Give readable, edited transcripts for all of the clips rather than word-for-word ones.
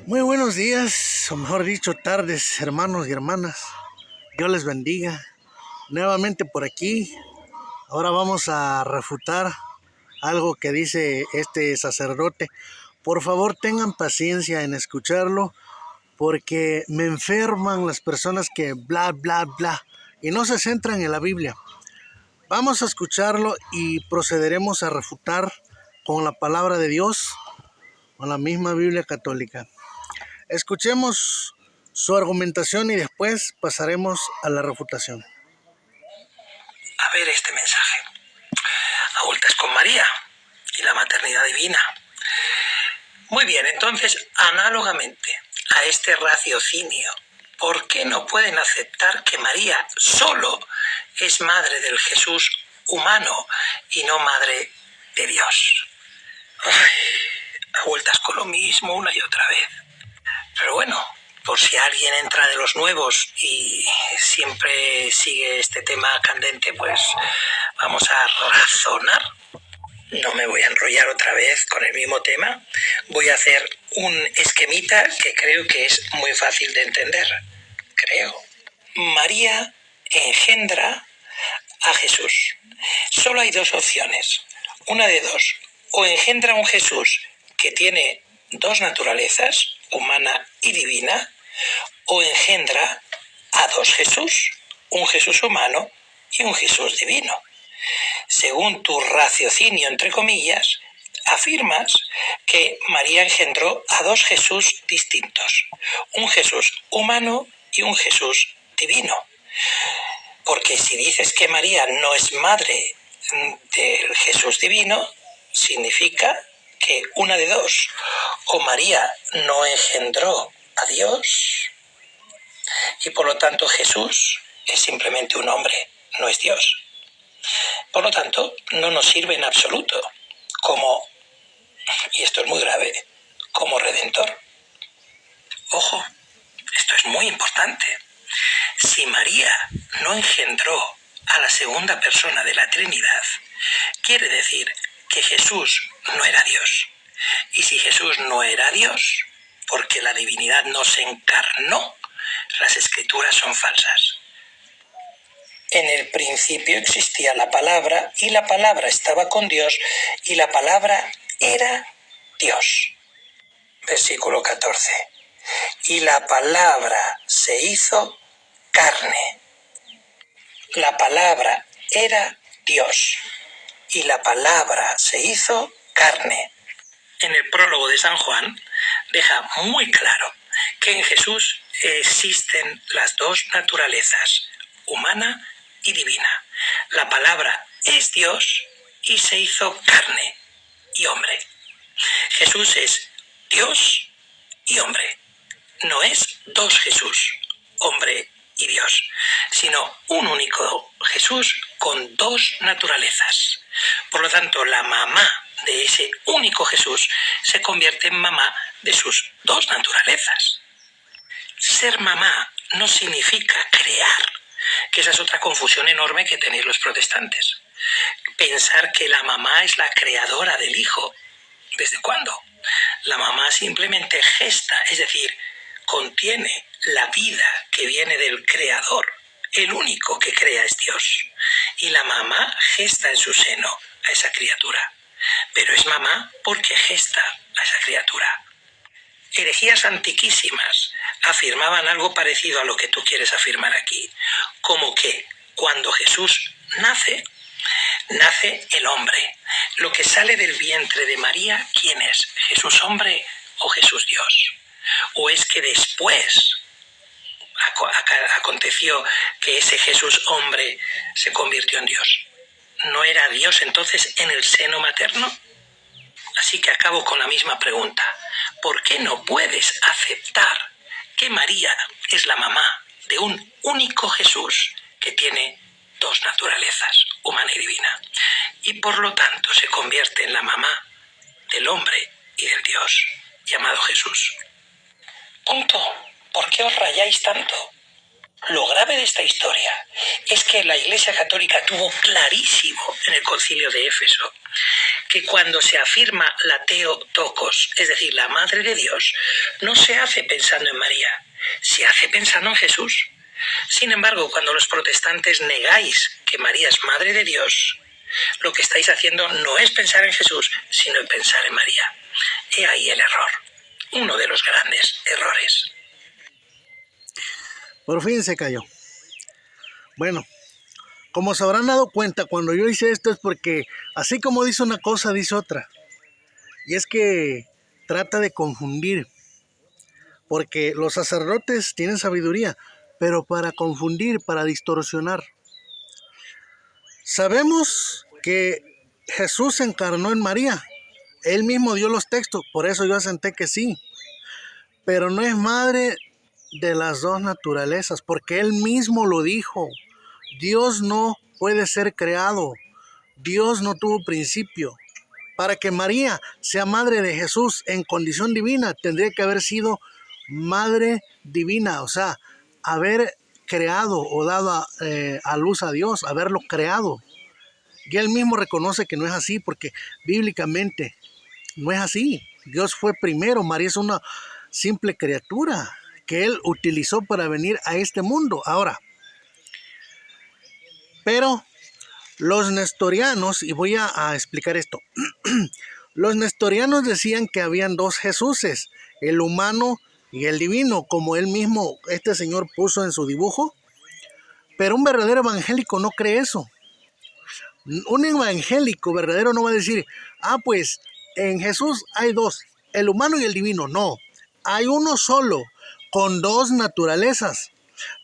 Muy buenos días, o mejor dicho, tardes, hermanos y hermanas. Dios les bendiga. Nuevamente por aquí. Ahora vamos a refutar algo que dice este sacerdote. Por favor, tengan paciencia en escucharlo, porque me enferman las personas que bla, bla, bla, y no se centran en la Biblia. Vamos a escucharlo y procederemos a refutar con la palabra de Dios, con la misma Biblia católica. Escuchemos su argumentación y después pasaremos a la refutación. A ver este mensaje. A vueltas con María y la maternidad divina. Muy bien, entonces, análogamente a este raciocinio, ¿por qué no pueden aceptar que María solo es madre del Jesús humano y no madre de Dios? A vueltas con lo mismo una y otra vez. Pero bueno, por si alguien entra de los nuevos y siempre sigue este tema candente, pues vamos a razonar. No me voy a enrollar otra vez con el mismo tema. Voy a hacer un esquemita que creo que es muy fácil de entender. María engendra a Jesús. Solo hay dos opciones. Una de dos. O engendra un Jesús que tiene dos naturalezas, humana y divina, o engendra a dos Jesús, un Jesús humano y un Jesús divino. Según tu raciocinio, entre comillas, afirmas que María engendró a dos Jesús distintos, un Jesús humano y un Jesús divino. Porque si dices que María no es madre del Jesús divino, significa que una de dos, o María no engendró a Dios y por lo tanto Jesús es simplemente un hombre, no es Dios. Por lo tanto, no nos sirve en absoluto como, y esto es muy grave, como redentor. Ojo, esto es muy importante. Si María no engendró a la segunda persona de la Trinidad, quiere decir que Jesús no era Dios. Y si Jesús no era Dios, porque la divinidad no se encarnó, las escrituras son falsas. En el principio existía la palabra, y la palabra estaba con Dios, y la palabra era Dios. Versículo 14. Y la palabra se hizo carne. La palabra era Dios, y la palabra se hizo carne. En el prólogo de San Juan deja muy claro que en Jesús existen las dos naturalezas, humana y divina. La palabra es Dios y se hizo carne y hombre. Jesús es Dios y hombre. No es dos Jesús, hombre y Dios, sino un único Jesús con dos naturalezas. Por lo tanto, la mamá de ese único Jesús se convierte en mamá de sus dos naturalezas. Ser mamá no significa crear, que esa es otra confusión enorme que tenéis los protestantes. Pensar que la mamá es la creadora del hijo. ¿Desde cuándo? La mamá simplemente gesta, es decir, contiene la vida que viene del creador. El único que crea es Dios. Y la mamá gesta en su seno a esa criatura. Pero es mamá porque gesta a esa criatura. Herejías antiquísimas afirmaban algo parecido a lo que tú quieres afirmar aquí, como que cuando Jesús nace el hombre. Lo que sale del vientre de María, ¿quién es? ¿Jesús hombre o Jesús Dios? ¿O es que después aconteció que ese Jesús hombre se convirtió en Dios? ¿No era Dios entonces en el seno materno? Así que acabo con la misma pregunta. ¿Por qué no puedes aceptar que María es la mamá de un único Jesús que tiene dos naturalezas, humana y divina, y por lo tanto se convierte en la mamá del hombre y del Dios llamado Jesús? Punto. ¿Por qué os rayáis tanto? Lo grave de esta historia es que la Iglesia Católica tuvo clarísimo en el Concilio de Éfeso que cuando se afirma la Theotokos, es decir, la Madre de Dios, no se hace pensando en María, se hace pensando en Jesús. Sin embargo, cuando los protestantes negáis que María es Madre de Dios, lo que estáis haciendo no es pensar en Jesús, sino en pensar en María. He ahí el error, uno de los grandes errores. Por fin se cayó. Bueno, como se habrán dado cuenta, cuando yo hice esto es porque así como dice una cosa, dice otra. Y es que trata de confundir, porque los sacerdotes tienen sabiduría, pero para confundir, para distorsionar. Sabemos que Jesús se encarnó en María. Él mismo dio los textos, por eso yo asenté que sí. Pero no es madre de las dos naturalezas, porque Él mismo lo dijo. Dios no puede ser creado. Dios no tuvo principio. Para que María sea madre de Jesús en condición divina, tendría que haber sido madre divina, o sea, haber creado o dado a luz a Dios, haberlo creado. Y Él mismo reconoce que no es así, porque bíblicamente no es así. Dios fue primero, María es una simple criatura que Él utilizó para venir a este mundo. Ahora, pero los nestorianos, y voy a explicar esto, los nestorianos decían que habían dos Jesuses, el humano y el divino, como él mismo, este señor puso en su dibujo, pero un verdadero evangélico no cree eso. Un evangélico verdadero no va a decir, pues en Jesús hay dos, el humano y el divino. No, hay uno solo, con dos naturalezas,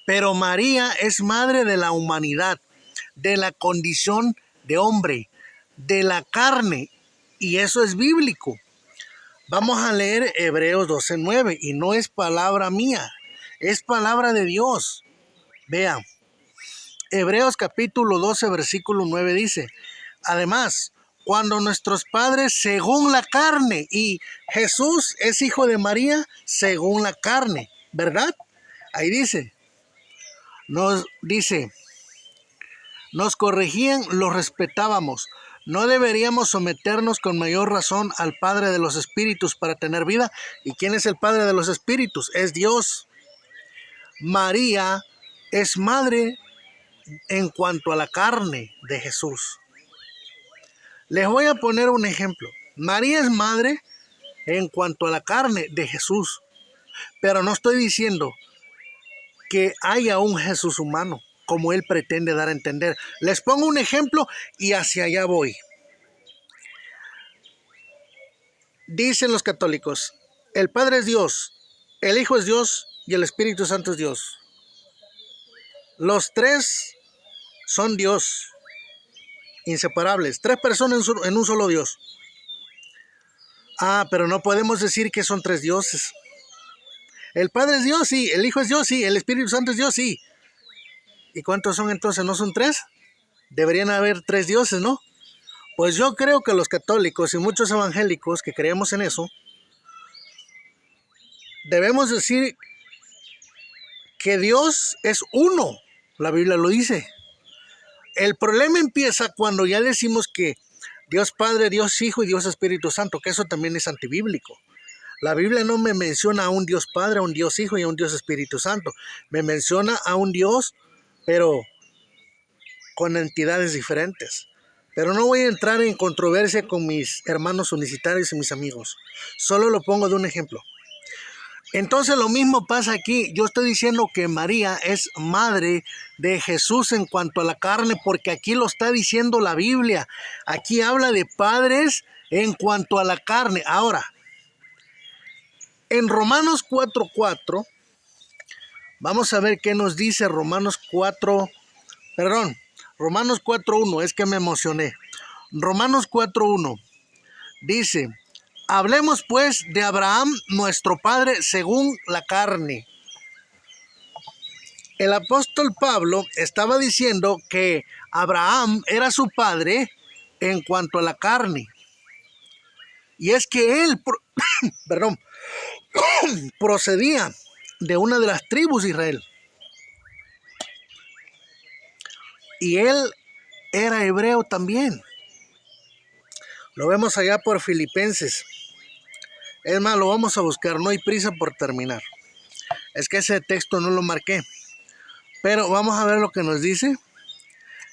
pero María es madre de la humanidad, de la condición de hombre, de la carne, y eso es bíblico. Vamos a leer Hebreos 12:9, y no es palabra mía, es palabra de Dios. Vean, Hebreos capítulo 12, versículo 9 dice, además, cuando nuestros padres según la carne, y Jesús es hijo de María según la carne, ¿verdad? Ahí nos corregían, los respetábamos. No deberíamos someternos con mayor razón al Padre de los Espíritus para tener vida. ¿Y quién es el Padre de los Espíritus? Es Dios. María es madre en cuanto a la carne de Jesús. Les voy a poner un ejemplo. María es madre en cuanto a la carne de Jesús. Pero no estoy diciendo que haya un Jesús humano, como él pretende dar a entender. Les pongo un ejemplo y hacia allá voy. Dicen los católicos, el Padre es Dios, el Hijo es Dios y el Espíritu Santo es Dios. Los tres son Dios, inseparables, tres personas en un solo Dios. Pero no podemos decir que son tres dioses. El Padre es Dios, sí, el Hijo es Dios, sí, el Espíritu Santo es Dios, sí. ¿Y cuántos son entonces? ¿No son tres? Deberían haber tres dioses, ¿no? Pues yo creo que los católicos y muchos evangélicos que creemos en eso, debemos decir que Dios es uno. La Biblia lo dice. El problema empieza cuando ya decimos que Dios Padre, Dios Hijo y Dios Espíritu Santo, que eso también es antibíblico. La Biblia no me menciona a un Dios Padre, a un Dios Hijo y a un Dios Espíritu Santo. Me menciona a un Dios, pero con entidades diferentes. Pero no voy a entrar en controversia con mis hermanos unicitarios y mis amigos. Solo lo pongo de un ejemplo. Entonces lo mismo pasa aquí. Yo estoy diciendo que María es madre de Jesús en cuanto a la carne, porque aquí lo está diciendo la Biblia. Aquí habla de padres en cuanto a la carne. Ahora, en Romanos 4:4, vamos a ver qué nos dice Romanos 4:1, es que me emocioné. Romanos 4:1 dice, hablemos pues de Abraham, nuestro padre, según la carne. El apóstol Pablo estaba diciendo que Abraham era su padre en cuanto a la carne. Y es que él, procedía de una de las tribus de Israel. Y él era hebreo también. Lo vemos allá por Filipenses. Es más, lo vamos a buscar, no hay prisa por terminar. Es que ese texto no lo marqué. Pero vamos a ver lo que nos dice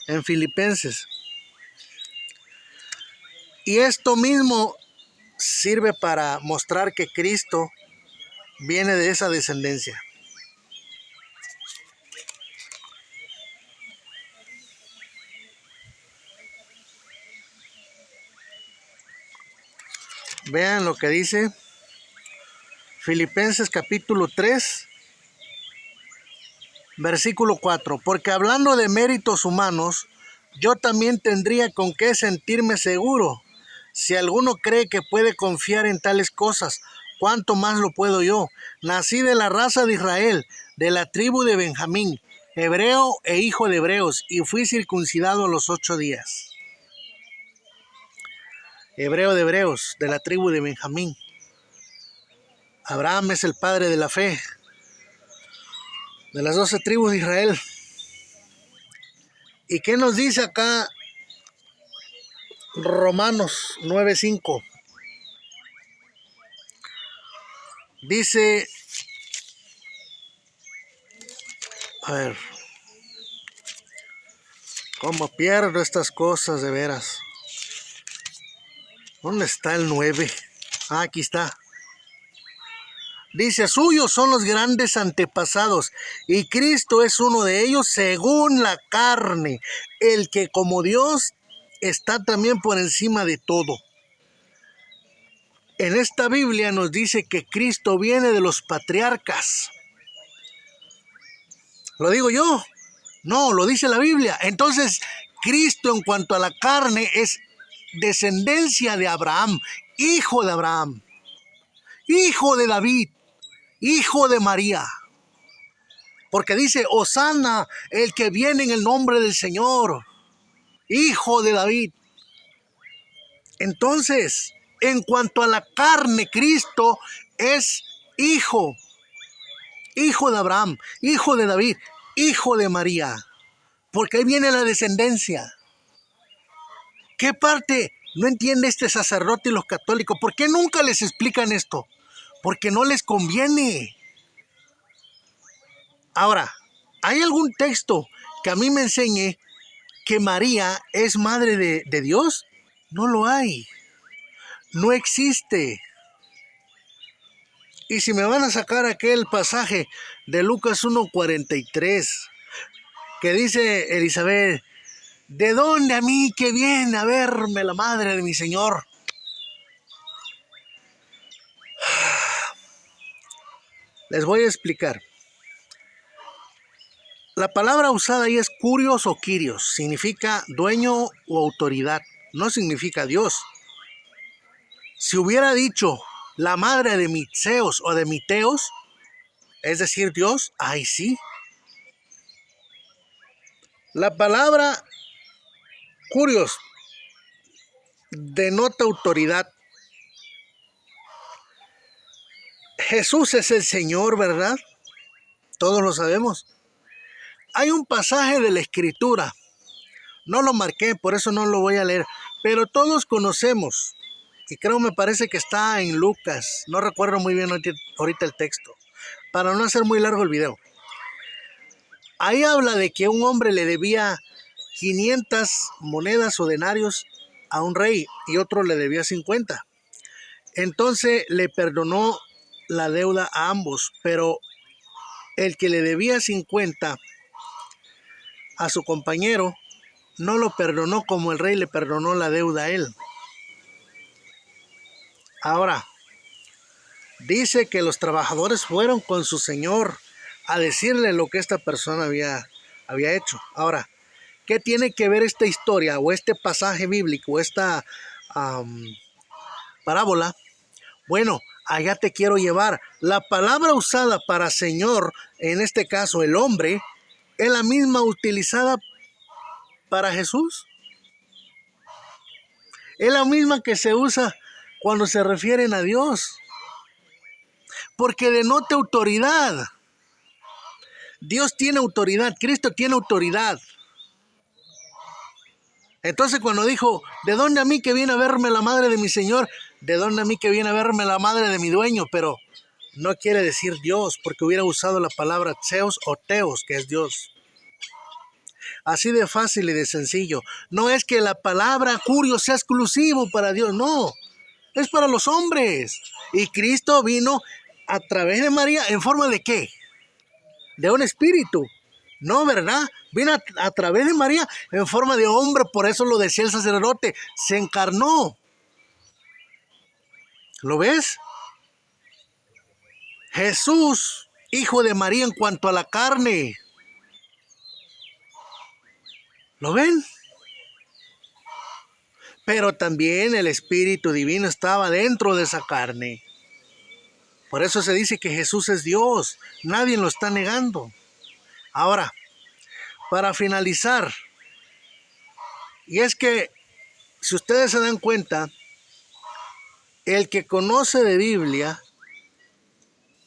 en Filipenses. Y esto mismo sirve para mostrar que Cristo viene de esa descendencia. Vean lo que dice Filipenses capítulo 3, versículo 4. Porque hablando de méritos humanos, yo también tendría con qué sentirme seguro. Si alguno cree que puede confiar en tales cosas, ¿cuánto más lo puedo yo? Nací de la raza de Israel, de la tribu de Benjamín, hebreo e hijo de hebreos, y fui circuncidado a los 8 días. Hebreo de hebreos, de la tribu de Benjamín. Abraham es el padre de la fe, de las 12 tribus de Israel. ¿Y qué nos dice acá Romanos 9:5? Dice, a ver, ¿cómo pierdo estas cosas de veras? ¿Dónde está el 9? Ah, aquí está. Dice, suyos son los grandes antepasados, y Cristo es uno de ellos según la carne, el que como Dios está también por encima de todo. En esta Biblia nos dice que Cristo viene de los patriarcas. ¿Lo digo yo? No, lo dice la Biblia. Entonces, Cristo en cuanto a la carne es descendencia de Abraham, hijo de Abraham, hijo de David, hijo de María. Porque dice, Hosana, el que viene en el nombre del Señor, hijo de David. Entonces, en cuanto a la carne, Cristo es hijo de Abraham, hijo de David, hijo de María. Porque ahí viene la descendencia. ¿Qué parte no entiende este sacerdote y los católicos? ¿Por qué nunca les explican esto? Porque no les conviene. Ahora, ¿hay algún texto que a mí me enseñe que María es madre de Dios? No lo hay. No existe. Y si me van a sacar aquel pasaje de Lucas 1:43, que dice Elizabeth, ¿de dónde a mí que viene a verme la madre de mi Señor? Les voy a explicar. La palabra usada ahí es curios o quirios, significa dueño o autoridad, no significa Dios. Si hubiera dicho la madre de Mitseos o de Miteos, es decir, Dios, ahí sí. La palabra curios denota autoridad. Jesús es el Señor, ¿verdad? Todos lo sabemos. Hay un pasaje de la Escritura, no lo marqué, por eso no lo voy a leer, pero todos conocemos, y creo me parece que está en Lucas, no recuerdo muy bien ahorita el texto, para no hacer muy largo el video. Ahí habla de que un hombre le debía 500 monedas o denarios a un rey y otro le debía 50. Entonces le perdonó la deuda a ambos, pero el que le debía 50 a su compañero no lo perdonó como el rey le perdonó la deuda a él. Ahora, dice que los trabajadores fueron con su señor a decirle lo que esta persona había hecho. Ahora, ¿qué tiene que ver esta historia o este pasaje bíblico o esta parábola? Bueno, allá te quiero llevar. La palabra usada para señor, en este caso el hombre, es la misma utilizada para Jesús. Es la misma que se usa cuando se refieren a Dios. Porque denota autoridad. Dios tiene autoridad, Cristo tiene autoridad. Entonces cuando dijo, ¿de dónde a mí que viene a verme la madre de mi Señor? ¿De dónde a mí que viene a verme la madre de mi dueño? Pero no quiere decir Dios, porque hubiera usado la palabra Zeus o Teos, que es Dios. Así de fácil y de sencillo. No es que la palabra curio sea exclusivo para Dios, no. Es para los hombres. Y Cristo vino a través de María, ¿en forma de qué? De un espíritu. No, ¿verdad? Vino a través de María en forma de hombre, por eso lo decía el sacerdote, se encarnó. ¿Lo ves? Jesús, hijo de María en cuanto a la carne. ¿Lo ven? Pero también el Espíritu Divino estaba dentro de esa carne. Por eso se dice que Jesús es Dios. Nadie lo está negando. Ahora, para finalizar, y es que si ustedes se dan cuenta, el que conoce de Biblia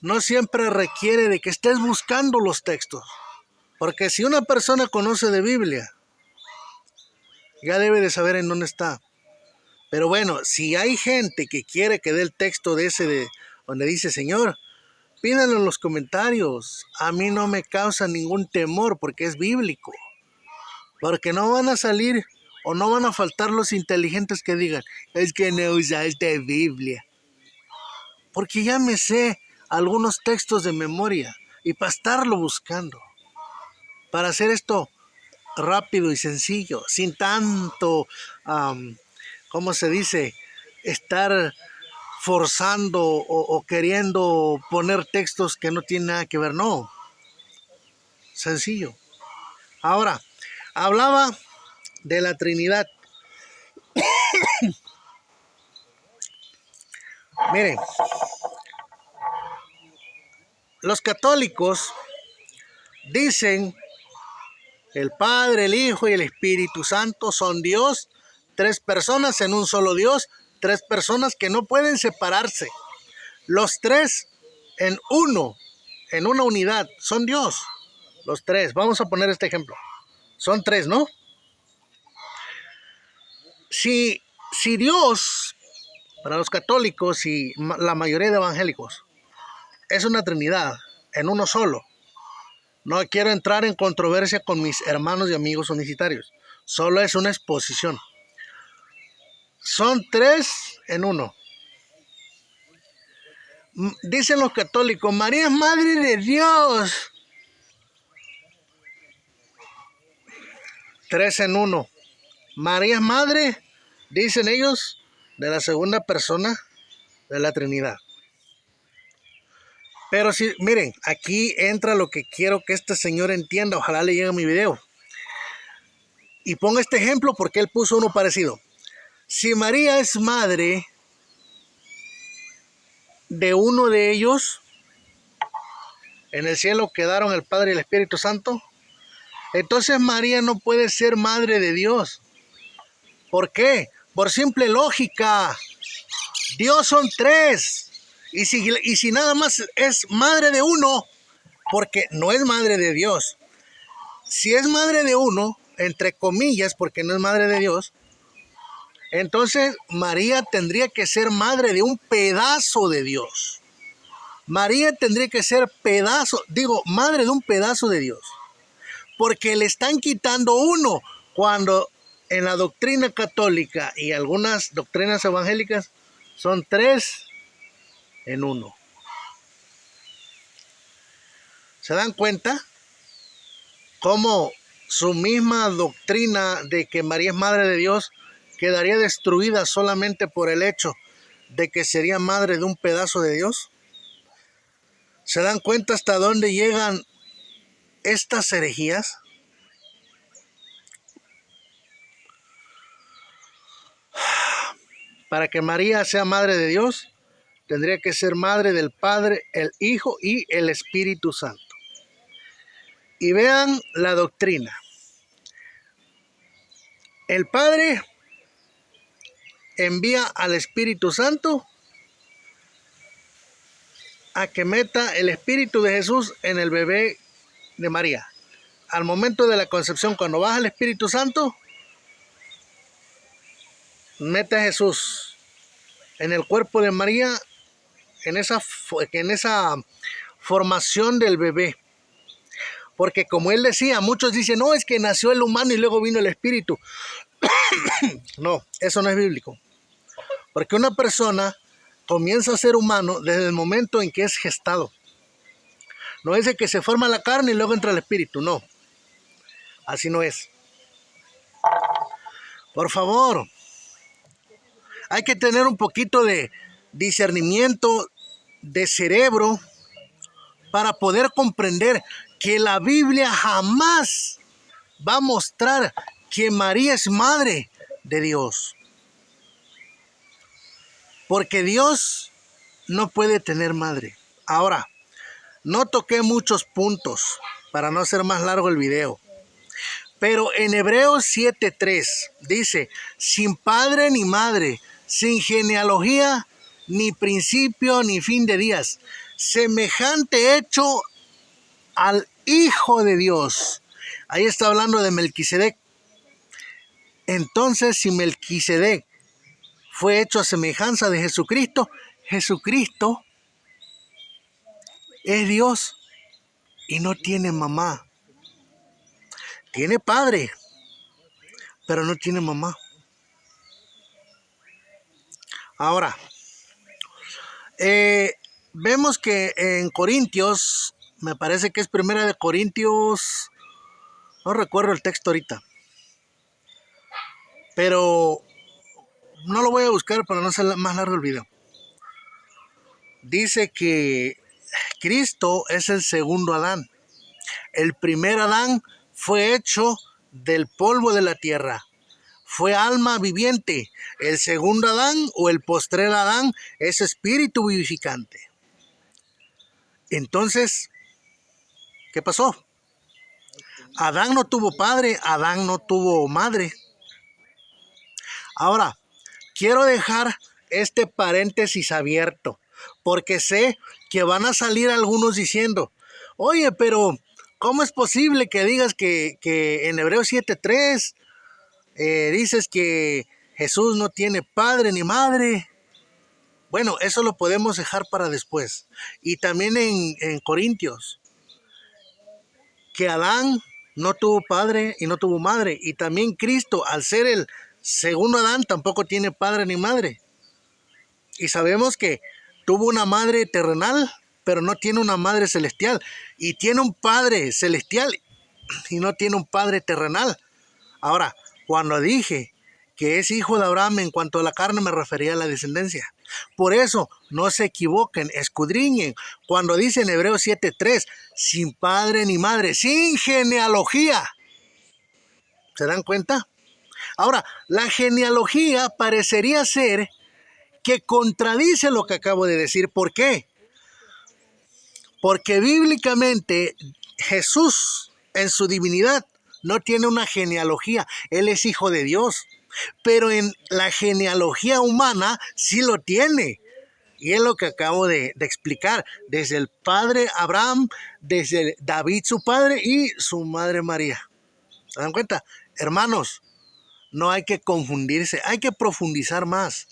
no siempre requiere de que estés buscando los textos. Porque si una persona conoce de Biblia, ya debe de saber en dónde está. Pero bueno, si hay gente que quiere que dé el texto de ese de donde dice Señor, pídanlo en los comentarios. A mí no me causa ningún temor porque es bíblico. Porque no van a salir o no van a faltar los inteligentes que digan, es que no usaste Biblia. Porque ya me sé algunos textos de memoria y para estarlo buscando. Para hacer esto rápido y sencillo, sin tanto, ¿cómo se dice? Estar forzando o queriendo poner textos que no tienen nada que ver. No, sencillo. Ahora, hablaba de la Trinidad. Miren, los católicos dicen el Padre, el Hijo y el Espíritu Santo son Dios, 3 personas en un solo Dios, 3 personas que no pueden separarse. Los 3 en uno, en una unidad, son Dios. Los 3, vamos a poner este ejemplo. Son 3, ¿no? Si Dios, para los católicos y la mayoría de evangélicos, es una Trinidad, en uno solo. No quiero entrar en controversia con mis hermanos y amigos unicitarios. Solo es una exposición. Son 3 en uno. Dicen los católicos, María es madre de Dios. 3 en uno. María es madre, dicen ellos, de la segunda persona de la Trinidad. Pero si, miren, aquí entra lo que quiero que este señor entienda. Ojalá le llegue mi video. Y ponga este ejemplo porque él puso uno parecido. Si María es madre de uno de ellos, en el cielo quedaron el Padre y el Espíritu Santo, entonces María no puede ser madre de Dios. ¿Por qué? Por simple lógica. Dios son 3. Y si nada más es madre de uno, porque no es madre de Dios. Si es madre de uno, entre comillas, porque no es madre de Dios, entonces María tendría que ser madre de un pedazo de Dios. María tendría que ser madre de un pedazo de Dios. Porque le están quitando uno, cuando en la doctrina católica y algunas doctrinas evangélicas son 3 en uno. ¿Se dan cuenta cómo su misma doctrina de que María es madre de Dios quedaría destruida solamente por el hecho de que sería madre de un pedazo de Dios? ¿Se dan cuenta hasta dónde llegan estas herejías? Para que María sea madre de Dios, tendría que ser madre del Padre, el Hijo y el Espíritu Santo. Y vean la doctrina. El Padre envía al Espíritu Santo a que meta el Espíritu de Jesús en el bebé de María. Al momento de la concepción, cuando baja el Espíritu Santo, mete a Jesús en el cuerpo de María, en esa formación del bebé. Porque como él decía, muchos dicen, no, es que nació el humano y luego vino el espíritu. No, eso no es bíblico. Porque una persona comienza a ser humano desde el momento en que es gestado. No es de que se forma la carne y luego entra el espíritu, no. Así no es. Por favor, hay que tener un poquito de discernimiento de cerebro para poder comprender que la Biblia jamás va a mostrar que María es madre de Dios. Porque Dios no puede tener madre. Ahora, no toqué muchos puntos para no hacer más largo el video. Pero en Hebreos 7:3 dice, sin padre ni madre, sin genealogía, ni principio, ni fin de días, semejante hecho al Hijo de Dios. Ahí está hablando de Melquisedec. Entonces, si Melquisedec fue hecho a semejanza de Jesucristo, Jesucristo es Dios y no tiene mamá. Tiene padre, pero no tiene mamá. Ahora, vemos que en Corintios, me parece que es Primera de Corintios, no recuerdo el texto ahorita, pero no lo voy a buscar para no hacer más largo el video. Dice que Cristo es el segundo Adán. El primer Adán fue hecho del polvo de la tierra. Fue alma viviente. El segundo Adán o el postrer Adán es espíritu vivificante. Entonces, ¿qué pasó? Adán no tuvo padre, Adán no tuvo madre. Ahora, quiero dejar este paréntesis abierto, porque sé que van a salir algunos diciendo, oye, pero ¿cómo es posible que digas que en Hebreos 7:3 dices que Jesús no tiene padre ni madre? Bueno, eso lo podemos dejar para después. Y también en Corintios, que Adán no tuvo padre y no tuvo madre. Y también Cristo, al ser el segundo Adán, tampoco tiene padre ni madre. Y sabemos que tuvo una madre terrenal, pero no tiene una madre celestial. Y tiene un padre celestial y no tiene un padre terrenal. Ahora, cuando dije que es hijo de Abraham en cuanto a la carne, me refería a la descendencia. Por eso, no se equivoquen, escudriñen. Cuando dice en Hebreos 7:3, sin padre ni madre, sin genealogía. ¿Se dan cuenta? Ahora, la genealogía parecería ser que contradice lo que acabo de decir. ¿Por qué? Porque bíblicamente Jesús en su divinidad no tiene una genealogía. Él es hijo de Dios. Pero en la genealogía humana sí lo tiene. Y es lo que acabo de explicar. Desde el padre Abraham, desde David su padre y su madre María. ¿Se dan cuenta? Hermanos, no hay que confundirse, hay que profundizar más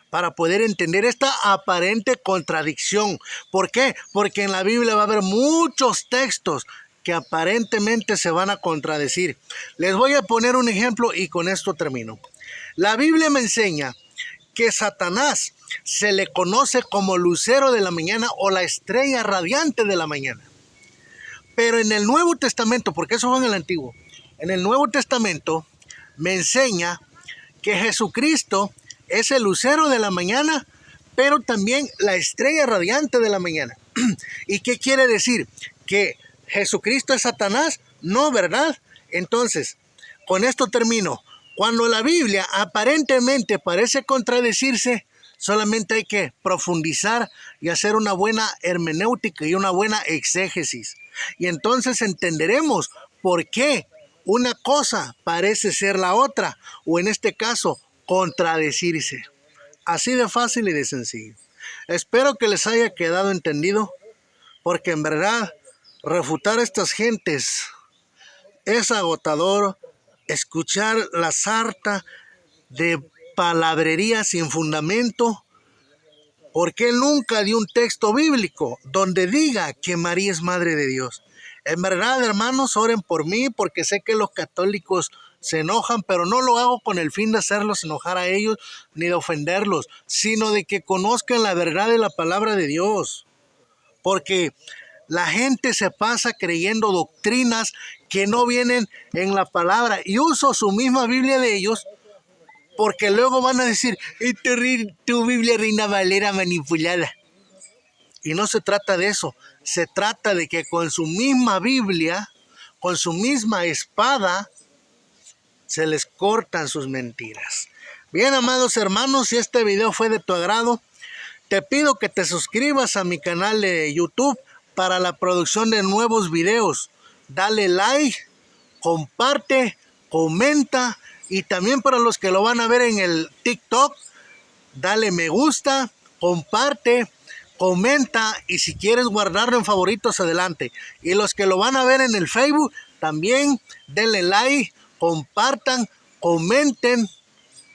para poder entender esta aparente contradicción. ¿Por qué? Porque en la Biblia va a haber muchos textos que aparentemente se van a contradecir. Les voy a poner un ejemplo y con esto termino. La Biblia me enseña que Satanás se le conoce como lucero de la mañana o la estrella radiante de la mañana. Pero en el Nuevo Testamento, porque eso fue en el Antiguo, en el Nuevo Testamento me enseña que Jesucristo es el lucero de la mañana, pero también la estrella radiante de la mañana. ¿Y qué quiere decir? ¿Que Jesucristo es Satanás? No, ¿verdad? Entonces, con esto termino. Cuando la Biblia aparentemente parece contradecirse, solamente hay que profundizar y hacer una buena hermenéutica y una buena exégesis. Y entonces entenderemos por qué una cosa parece ser la otra, o en este caso, contradecirse. Así de fácil y de sencillo. Espero que les haya quedado entendido, porque en verdad refutar a estas gentes es agotador. Escuchar la sarta de palabrería sin fundamento, porque él nunca dio un texto bíblico donde diga que María es Madre de Dios. En verdad, hermanos, oren por mí, porque sé que los católicos se enojan, pero no lo hago con el fin de hacerlos enojar a ellos ni de ofenderlos, sino de que conozcan la verdad de la palabra de Dios. Porque la gente se pasa creyendo doctrinas que no vienen en la palabra, y uso su misma Biblia de ellos, porque luego van a decir, tu Biblia Reina Valera manipulada. Y no se trata de eso, se trata de que con su misma Biblia, con su misma espada, se les cortan sus mentiras. Bien, amados hermanos, si este video fue de tu agrado, te pido que te suscribas a mi canal de YouTube para la producción de nuevos videos. Dale like, comparte, comenta, y también para los que lo van a ver en el TikTok, dale me gusta, comparte, comenta, y si quieres guardarlo en favoritos, adelante. Y los que lo van a ver en el Facebook, también denle like, compartan, comenten,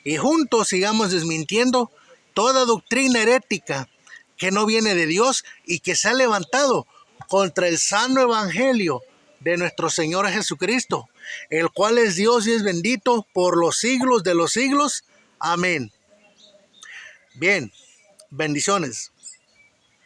y juntos sigamos desmintiendo toda doctrina herética que no viene de Dios y que se ha levantado contra el sano evangelio de nuestro Señor Jesucristo, el cual es Dios y es bendito por los siglos de los siglos. Amén. Bien, bendiciones.